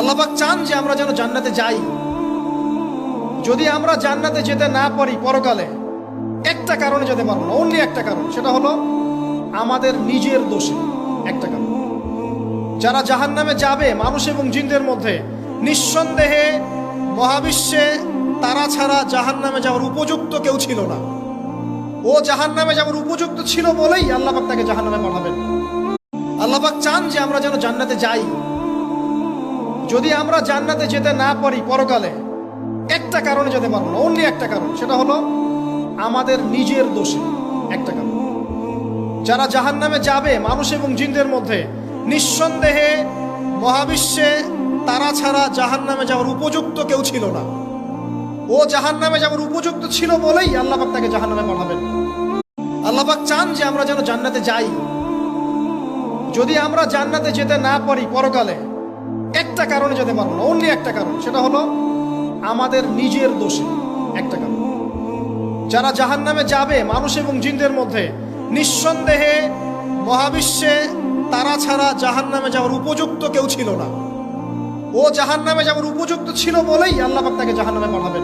আল্লাহ পাক চান যে আমরা যেন জান্নাতে যাই। যদি আমরা জান্নাতে যেতে না পারি পরকালে, একটা কারণে যেতে পারবো না, অনলি একটা কারণ, সেটা হলো আমাদের নিজের দোষে। একটা কারণ, যারা জাহান্নামে যাবে মানুষ এবং জিনদের মধ্যে, নিঃসন্দেহে মহাবিশ্বে তারা ছাড়া জাহান্নামে যাওয়ার উপযুক্ত কেউ ছিল না। ও জাহান্নামে যাওয়ার উপযুক্ত ছিল বলেই আল্লাহ পাক তাকে জাহান্নামে পাঠাবেন। আল্লাহ পাক চান যে আমরা যেন জান্নাতে যাই। যদি আমরা জান্নাতে যেতে না পারি পরকালে, একটা কারণে যেতে পারবো না, অনলি একটা কারণ, সেটা হলো আমাদের নিজের দোষে। একটা কারণ, যারা জাহান্নামে যাবে মানুষ এবং জিনদের মধ্যে, নিঃসন্দেহে মহাবিশ্বে তারা ছাড়া জাহান্নামে যাওয়ার উপযুক্ত কেউ ছিল না। ও জাহান্নামে যাওয়ার উপযুক্ত ছিল বলেই আল্লাহ পাক তাকে জাহান্নামে পাঠাবেন। আল্লাহ পাক চান যে আমরা যেন জান্নাতে যাই। যদি আমরা জান্নাতে যেতে না পারি পরকালে, একটা কারণে যেতে পারবো না, অনলি একটা কারণ, সেটা হলো আমাদের নিজের দোষে। একটা কারণ, যারা জাহান্নামে যাবে মানুষ এবং জিনদের মধ্যে, নিঃসন্দেহে মহাবিশ্বে তারা ছাড়া জাহান্নামে যাওয়ার উপযুক্ত কেউ ছিল না। ও জাহান্নামে যাওয়ার উপযুক্ত ছিল বলেই আল্লাহ পাক তাকে জাহান্নামে পাঠাবেন।